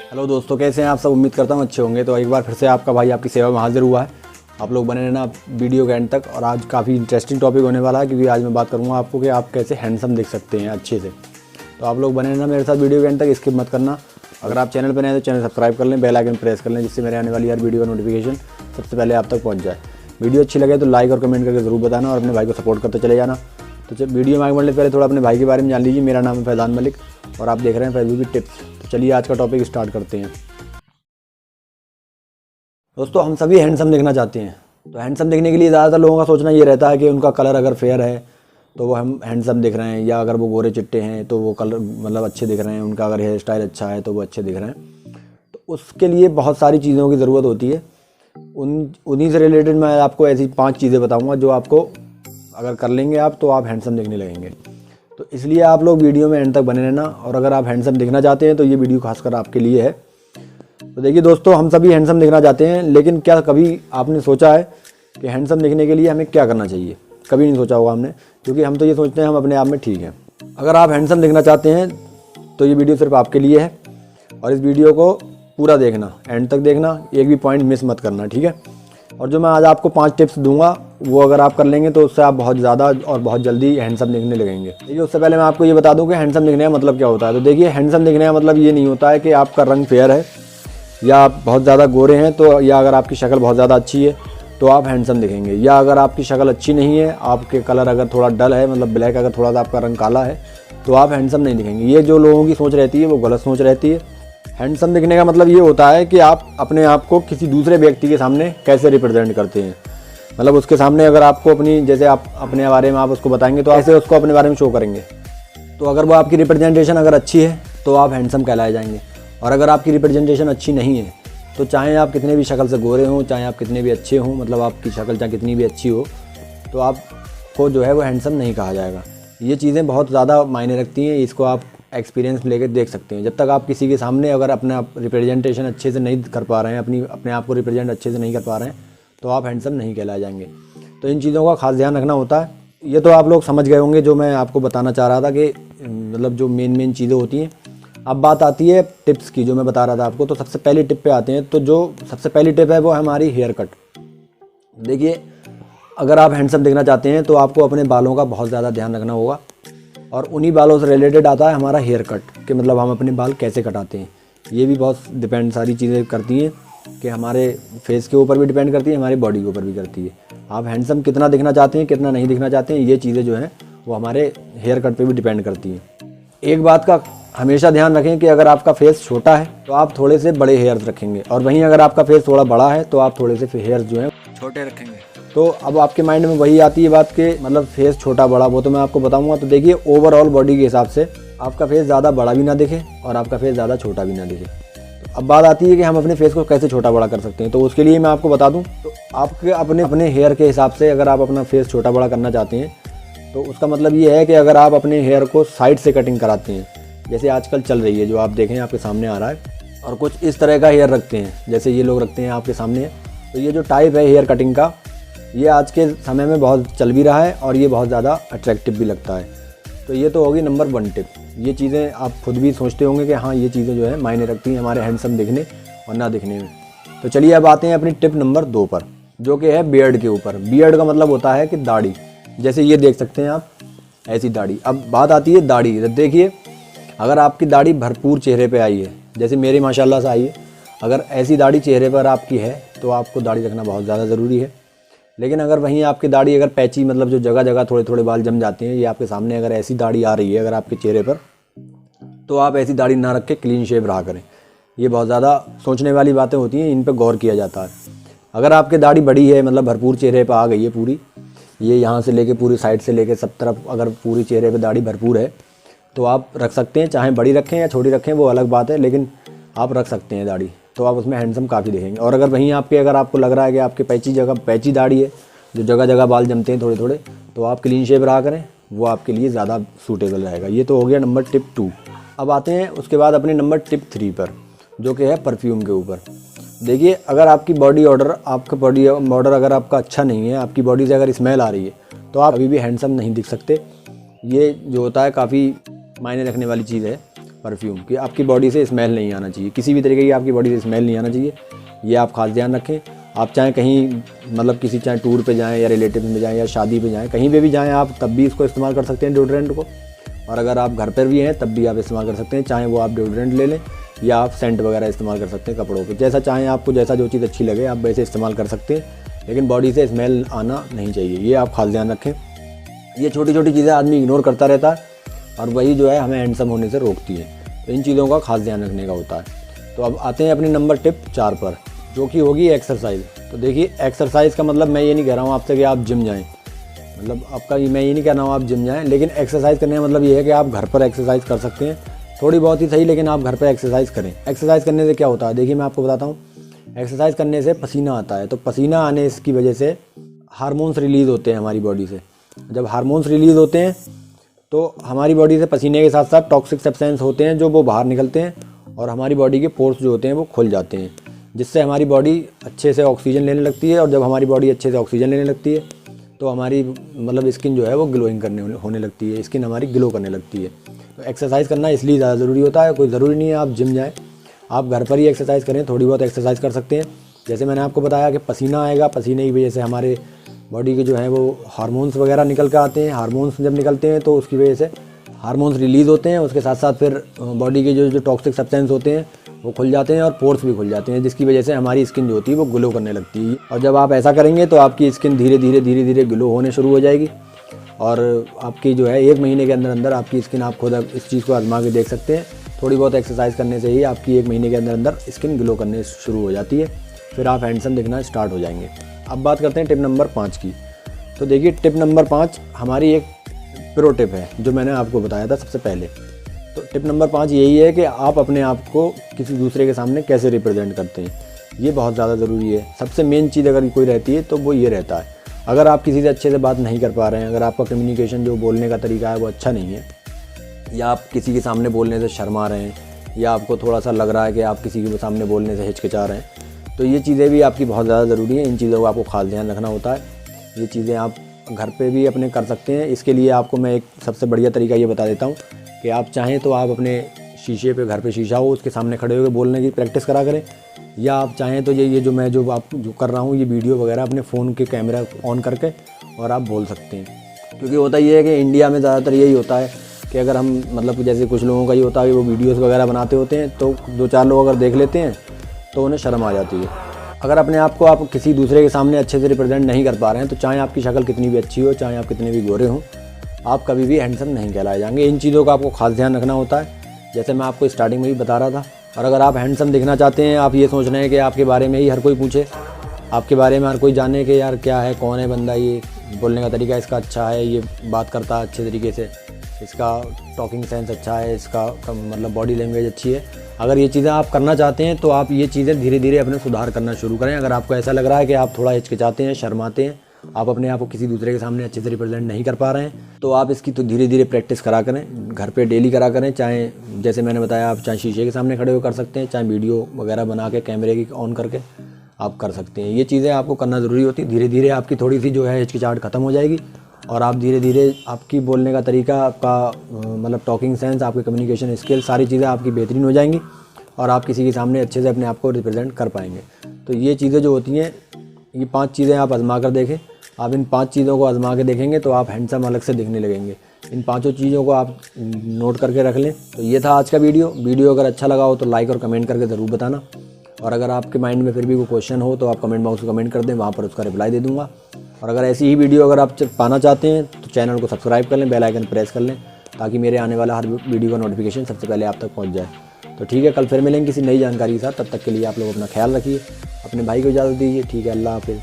Hello दोस्तों, कैसे हैं आप सब। उम्मीद करता हूँ अच्छे होंगे। तो एक बार फिर से आपका भाई आपकी सेवा में हाजिर हुआ है। आप लोग बने रहना वीडियो के एंड तक। और आज काफ़ी इंटरेस्टिंग टॉपिक होने वाला है, क्योंकि आज मैं बात करूँगा आपको कि आप कैसे हैंडसम दिख सकते हैं अच्छे से। तो आप लोग बने रहना मेरे साथ वीडियो के एंड तक, स्किप मत करना। अगर आप चैनल पर नए हैं तो चैनल सब्सक्राइब कर लें, बेल आइकन प्रेस कर लें, जिससे मेरे आने वाली हर वीडियो का नोटिफिकेशन सबसे पहले आप तक पहुँच जाए। वीडियो अच्छी लगे तो लाइक और कमेंट करके ज़रूर बताना, और अपने भाई को सपोर्ट करते चले जाना। तो जब वीडियो में आगे बढ़ने से पहले थोड़ा अपने भाई के बारे में जान लीजिए। मेरा नाम है फैज़ान मलिक और आप देख रहे हैं फैज़ू की टिप्स। तो चलिए आज का टॉपिक स्टार्ट करते हैं। दोस्तों, हम सभी हैंडसम दिखना चाहते हैं। तो हैंडसम दिखने के लिए ज़्यादातर लोगों का सोचना ये रहता है कि उनका कलर अगर फेयर है तो वो हम हैंडसम दिख रहे हैं, या अगर वो गोरे चिट्टे हैं तो वो कलर मतलब अच्छे दिख रहे हैं, उनका अगर हेयर स्टाइल अच्छा है तो वो अच्छे दिख रहे हैं। तो उसके लिए बहुत सारी चीज़ों की ज़रूरत होती है। उन्हीं से रिलेटेड मैं आपको ऐसी 5 चीज़ें बताऊँगा जो आपको अगर कर लेंगे आप तो आप हैंडसम दिखने लगेंगे। तो इसलिए आप लोग वीडियो में एंड तक बने रहना। और अगर आप हैंडसम दिखना चाहते हैं तो ये वीडियो खासकर आपके लिए है। तो देखिए दोस्तों, हम सभी हैंडसम दिखना चाहते हैं, लेकिन क्या कभी आपने सोचा है कि हैंडसम दिखने के लिए हमें क्या करना चाहिए? कभी नहीं सोचा होगा हमने, क्योंकि हम तो ये सोचते हैं हम अपने आप में ठीक हैं। अगर आप हैंडसम दिखना चाहते हैं तो ये वीडियो सिर्फ आपके लिए है, और इस वीडियो को पूरा देखना, एंड तक देखना, एक भी पॉइंट मिस मत करना, ठीक है। और जो मैं आज आपको 5 टिप्स दूंगा वो अगर आप कर लेंगे तो उससे आप बहुत ज़्यादा और बहुत जल्दी हैंडसम दिखने लगेंगे। देखिए, उससे पहले मैं आपको ये बता दूं कि हैंडसम दिखने का मतलब क्या होता है। तो देखिए, हैंडसम दिखने का मतलब ये नहीं होता है कि आपका रंग फेयर है या आप बहुत ज़्यादा गोरे हैं तो, या अगर आपकी शक्ल बहुत ज़्यादा अच्छी है तो आप हैंडसम दिखेंगे, या अगर आपकी शक्ल अच्छी नहीं है, आपके कलर अगर थोड़ा डल है, मतलब ब्लैक, अगर थोड़ा सा आपका रंग काला है तो आप हैंडसम नहीं दिखेंगे। ये जो लोगों की सोच रहती है वो गलत सोच रहती है। हैंडसम दिखने का मतलब ये होता है कि आप अपने आप को किसी दूसरे व्यक्ति के सामने कैसे रिप्रेजेंट करते हैं। मतलब उसके सामने अगर आपको अपनी, जैसे आप अपने बारे में आप उसको बताएंगे तो ऐसे उसको अपने बारे में शो करेंगे। तो अगर वो आपकी रिप्रेजेंटेशन अगर अच्छी है तो आप हैंडसम कहलाए जाएंगे। और अगर आपकी रिप्रेजेंटेशन अच्छी नहीं है तो चाहे आप कितने भी शक्ल से गोरे हों, चाहे आप कितने भी अच्छे हों, मतलब आपकी शक्ल चाहे कितनी भी अच्छी हो, तो आपको जो है वो हैंडसम नहीं कहा जाएगा। ये चीज़ें बहुत ज़्यादा मायने रखती हैं। इसको आप एक्सपीरियंस लेकर देख सकते हैं। जब तक आप किसी के सामने अगर अपना रिप्रेजेंटेशन अच्छे से नहीं कर पा रहे हैं, अपने आप को रिप्रेजेंट अच्छे से नहीं कर पा रहे हैं, तो आप हैंडसम नहीं कहलाए जाएंगे। तो इन चीज़ों का खास ध्यान रखना होता है। ये तो आप लोग समझ गए होंगे जो मैं आपको बताना चाह रहा था कि मतलब जो मेन चीज़ें होती हैं। अब बात आती है टिप्स की, जो मैं बता रहा था आपको। तो सबसे पहली टिप पे आते हैं। तो जो सबसे पहली टिप है वो है हमारी हेयर कट। देखिए, अगर आप हैंडसम दिखना चाहते हैं तो आपको अपने बालों का बहुत ज़्यादा ध्यान रखना होगा, और उन्हीं बालों से रिलेटेड आता है हमारा हेयर कट, कि मतलब हम अपने बाल कैसे कटाते हैं। ये भी बहुत डिपेंड, सारी चीज़ें करती हैं कि हमारे फेस के ऊपर भी डिपेंड करती है, हमारी बॉडी के ऊपर भी करती है। आप हैंडसम कितना दिखना चाहते हैं, कितना नहीं दिखना चाहते हैं, ये चीज़ें जो हैं वो हमारे हेयर कट पे भी डिपेंड करती हैं। एक बात का हमेशा ध्यान रखें कि अगर आपका फेस छोटा है तो आप थोड़े से बड़े हेयर्स रखेंगे, और वहीं अगर आपका फेस थोड़ा बड़ा है तो आप थोड़े से हेयर्स जो हैं छोटे रखेंगे। तो अब आपके माइंड में वही आती है बात कि मतलब फेस छोटा बड़ा, वो तो मैं आपको बताऊंगा। तो देखिए, ओवरऑल बॉडी के हिसाब से आपका फेस ज़्यादा बड़ा भी ना दिखे और आपका फेस ज़्यादा छोटा भी ना दिखे। तो अब बात आती है कि हम अपने फेस को कैसे छोटा बड़ा कर सकते हैं। तो उसके लिए मैं आपको बता दूं, तो आपके अपने हेयर के हिसाब से अगर आप अपना फेस छोटा बड़ा करना चाहते हैं तो उसका मतलब ये है कि अगर आप अपने हेयर को साइड से कटिंग कराते हैं, जैसे आजकल चल रही है, जो आप देखें आपके सामने आ रहा है, और कुछ इस तरह का हेयर रखते हैं जैसे ये लोग रखते हैं आपके सामने। तो ये जो टाइप है हेयर कटिंग का, ये आज के समय में बहुत चल भी रहा है और ये बहुत ज़्यादा अट्रैक्टिव भी लगता है। तो ये तो होगी नंबर 1 टिप। ये चीज़ें आप खुद भी सोचते होंगे कि हाँ, ये चीज़ें जो है मायने रखती हैं हमारे हैंडसम दिखने और ना दिखने में। तो चलिए अब आते हैं अपनी टिप नंबर 2 पर, जो कि है बियर्ड के ऊपर। बियर्ड का मतलब होता है कि दाढ़ी। जैसे ये देख सकते हैं आप, ऐसी दाढ़ी। अब बात आती है दाढ़ी। देखिए, अगर आपकी दाढ़ी भरपूर चेहरे पे आई है, जैसे मेरी माशाल्लाह से आई है, अगर ऐसी दाढ़ी चेहरे पर आपकी है तो आपको दाढ़ी रखना बहुत ज़्यादा ज़रूरी है। लेकिन अगर वहीं आपकी दाढ़ी अगर पैची, मतलब जो जगह जगह थोड़े थोड़े बाल जम जाते हैं, ये आपके सामने अगर ऐसी दाढ़ी आ रही है अगर आपके चेहरे पर, तो आप ऐसी दाढ़ी ना रख के क्लीन शेव रहा करें। ये बहुत ज़्यादा सोचने वाली बातें होती हैं, इन पर गौर किया जाता है। अगर आपकी दाढ़ी बड़ी है, मतलब भरपूर चेहरे पर आ गई है पूरी, ये यहाँ से लेके पूरी साइड से लेके सब तरफ अगर पूरी चेहरे पे दाढ़ी भरपूर है तो आप रख सकते हैं। चाहे बड़ी रखें या छोटी रखें वो अलग बात है, लेकिन आप रख सकते हैं दाढ़ी, तो आप उसमें हैंडसम काफ़ी दिखेंगे। और अगर वहीं अगर आपको लग रहा है कि आपके पैची दाढ़ी है, जो जगह जगह बाल जमते हैं थोड़े थोड़े, तो आप क्लीन शेव रहा करें, वो आपके लिए ज़्यादा सूटेबल रहेगा। ये तो हो गया नंबर टिप 2। अब आते हैं उसके बाद अपने नंबर टिप 3 पर, जो कि है परफ्यूम के ऊपर। देखिए, अगर आपकी बॉडी ऑर्डर अगर आपका अच्छा नहीं है, आपकी बॉडी से अगर स्मेल आ रही है, तो आप अभी भी हैंडसम नहीं दिख सकते। ये जो होता है काफ़ी मायने रखने वाली चीज़ है। परफ्यूम कि आपकी बॉडी से स्मेल नहीं आना चाहिए, किसी भी तरीके की आपकी बॉडी से स्मेल नहीं आना चाहिए। ये आप खास ध्यान रखें। आप चाहे कहीं मतलब किसी चाहे टूर पे जाएं या रिलेटिव में जाएं या शादी पे जाएं, कहीं पे भी जाएं आप तब भी इसको इस्तेमाल कर सकते हैं डिओड्रेंट को। और अगर आप घर पर भी हैं तब भी आप इस्तेमाल कर सकते हैं, चाहे वो आप डिओड्रेंट ले लें या आप सेंट वगैरह इस्तेमाल कर सकते हैं कपड़ों पे। जैसा चाहें आपको, जैसा जो चीज़ अच्छी लगे आप वैसे इस्तेमाल कर सकते हैं, लेकिन बॉडी से स्मेल आना नहीं चाहिए। ये आप खास ध्यान रखें। ये छोटी छोटी चीज़ें आदमी इग्नोर करता रहता है और वही जो है हमें हैंडसम होने से रोकती है। तो इन चीज़ों का खास ध्यान रखने का होता है। तो अब आते हैं अपनी नंबर टिप 4 पर, जो कि होगी एक्सरसाइज। तो देखिए, एक्सरसाइज का मतलब मैं ये नहीं कह रहा हूँ आपसे कि आप जिम जाएँ, मतलब आपका मैं ये नहीं कह रहा हूँ आप जिम जाएँ, लेकिन एक्सरसाइज करने का मतलब ये है कि आप घर पर एक्सरसाइज कर सकते हैं, थोड़ी बहुत ही सही, लेकिन आप घर पर एक्सरसाइज करें। एक्सरसाइज करने से क्या होता है, देखिए मैं आपको बताता हूँ। एक्सरसाइज करने से पसीना आता है, तो पसीना आने की वजह से हार्मोन्स रिलीज़ होते हैं हमारी बॉडी से। जब हार्मोन्स रिलीज़ होते हैं तो हमारी बॉडी से पसीने के साथ साथ टॉक्सिक सब्सटेंस होते हैं जो वो बाहर निकलते हैं और हमारी बॉडी के पोर्स जो होते हैं वो खुल जाते हैं, जिससे हमारी बॉडी अच्छे से ऑक्सीजन लेने लगती है। और जब हमारी बॉडी अच्छे से ऑक्सीजन लेने लगती है तो हमारी मतलब स्किन जो है वो ग्लोइंग होने लगती है, स्किन हमारी ग्लो करने लगती है। तो एक्सरसाइज करना इसलिए ज़्यादा ज़रूरी होता है। कोई ज़रूरी नहीं है आप जिम जाएँ, आप घर पर ही एक्सरसाइज करें, थोड़ी बहुत एक्सरसाइज कर सकते हैं। जैसे मैंने आपको बताया कि पसीना आएगा, पसीने की वजह से हमारे बॉडी के जो है वो हार्मोन्स वगैरह निकल के आते हैं। हार्मोन्स जब निकलते हैं तो उसकी वजह से हार्मोन्स रिलीज़ होते हैं, उसके साथ साथ फिर बॉडी के जो टॉक्सिक सब्सटेंस होते हैं वो खुल जाते हैं और पोर्स भी खुल जाते हैं, जिसकी वजह से हमारी स्किन जो होती है वो ग्लो करने लगती है। और जब आप ऐसा करेंगे तो आपकी स्किन धीरे धीरे ग्लो होने शुरू हो जाएगी और आपकी जो है 1 महीने के अंदर अंदर आपकी स्किन, आप खुद इस चीज़ को आजमा के देख सकते हैं। थोड़ी बहुत एक्सरसाइज करने से ही आपकी 1 महीने के अंदर अंदर स्किन ग्लो करने शुरू हो जाती है, फिर आप हैंडसम दिखना स्टार्ट हो जाएंगे। अब बात करते हैं टिप नंबर 5 की। तो देखिए, टिप नंबर 5 हमारी एक प्रो टिप है जो मैंने आपको बताया था सबसे पहले। तो टिप नंबर 5 यही है कि आप अपने आप को किसी दूसरे के सामने कैसे रिप्रेजेंट करते हैं, ये बहुत ज़्यादा ज़रूरी है। सबसे मेन चीज़ अगर कोई रहती है तो वो ये रहता है, अगर आप किसी से अच्छे से बात नहीं कर पा रहे हैं, अगर आपका कम्युनिकेशन जो बोलने का तरीका है वो अच्छा नहीं है, या आप किसी के सामने बोलने से शर्मा रहे हैं, या आपको थोड़ा सा लग रहा है कि आप किसी के सामने बोलने से हिचकिचा रहे हैं, तो ये चीज़ें भी आपकी बहुत ज़्यादा ज़रूरी है। इन चीज़ों का आपको खास ध्यान रखना होता है। ये चीज़ें आप घर पे भी अपने कर सकते हैं। इसके लिए आपको मैं एक सबसे बढ़िया तरीका ये बता देता हूँ कि आप चाहें तो आप अपने शीशे पे, घर पे शीशा हो उसके सामने खड़े होकर बोलने की प्रैक्टिस करा करें, या आप चाहें तो ये जो मैं जो कर रहा हूँ ये वीडियो वगैरह अपने फ़ोन के कैमरा ऑन करके और आप बोल सकते हैं। क्योंकि होता ये है कि इंडिया में ज़्यादातर यही होता है कि अगर हम मतलब जैसे कुछ लोगों का ये होता है कि वो वीडियोस वगैरह बनाते होते हैं तो 2-4 लोग अगर देख लेते हैं तो उन्हें शर्म आ जाती है। अगर अपने आप को आप किसी दूसरे के सामने अच्छे से रिप्रेजेंट नहीं कर पा रहे हैं तो चाहे आपकी शक्ल कितनी भी अच्छी हो, चाहे आप कितने भी गोरे हों, आप कभी भी हैंडसम नहीं कहलाए जाएंगे। इन चीज़ों का आपको खास ध्यान रखना होता है, जैसे मैं आपको स्टार्टिंग में भी बता रहा था। और अगर आप हैंडसम दिखना चाहते हैं, आप ये सोच रहे हैं कि आपके बारे में ही हर कोई पूछे, आपके बारे में हर कोई जाने कि यार क्या है, कौन है बंदा, ये बोलने का तरीका इसका अच्छा है, ये बात करता है अच्छे तरीके से, इसका टॉकिंग सेंस अच्छा है, इसका मतलब बॉडी लैंग्वेज अच्छी है, अगर ये चीज़ें आप करना चाहते हैं तो आप ये चीज़ें धीरे धीरे अपने सुधार करना शुरू करें। अगर आपको ऐसा लग रहा है कि आप थोड़ा हिचकिचाते हैं, शर्माते हैं, आप अपने आप को किसी दूसरे के सामने अच्छे से रिप्रेजेंट नहीं कर पा रहे हैं, तो आप इसकी तो धीरे धीरे प्रैक्टिस करा करें, घर पे डेली करा करें। चाहे जैसे मैंने बताया, आप चाहे शीशे के सामने खड़े हो कर सकते हैं, चाहे वीडियो वगैरह बना के कैमरे की ऑन करके आप कर सकते हैं। ये चीज़ें आपको करना ज़रूरी होती है। धीरे धीरे आपकी थोड़ी सी जो है हिचकिचाहट ख़त्म हो जाएगी और आप धीरे धीरे आपकी बोलने का तरीका, आपका मतलब टॉकिंग सेंस, आपकी कम्युनिकेशन स्किल, सारी चीज़ें आपकी बेहतरीन हो जाएंगी और आप किसी के सामने अच्छे से अपने आप को रिप्रेजेंट कर पाएंगे। तो ये चीज़ें जो होती हैं, ये 5 चीज़ें आप आजमा कर देखें। आप इन 5 चीज़ों को आजमा के देखेंगे तो आप हैंडसम अलग से दिखने लगेंगे। इन 5 चीज़ों को आप नोट करके रख लें। तो ये था आज का वीडियो अगर अच्छा लगा हो तो लाइक और कमेंट करके ज़रूर बताना। और अगर आपके माइंड में फिर भी कोई क्वेश्चन हो तो आप कमेंट बॉक्स में कमेंट कर दें, वहाँ पर उसका रिप्लाई दे दूँगा। और अगर ऐसी ही वीडियो अगर आप पाना चाहते हैं तो चैनल को सब्सक्राइब कर लें, बेल आइकन प्रेस कर लें, ताकि मेरे आने वाला हर वीडियो का नोटिफिकेशन सबसे पहले आप तक पहुँच जाए। तो ठीक है, कल फिर मिलेंगे किसी नई जानकारी के साथ। तब तक के लिए आप लोग अपना ख्याल रखिए, अपने भाई को इजाज़त दीजिए। ठीक है, अल्लाह हाफ़िज़।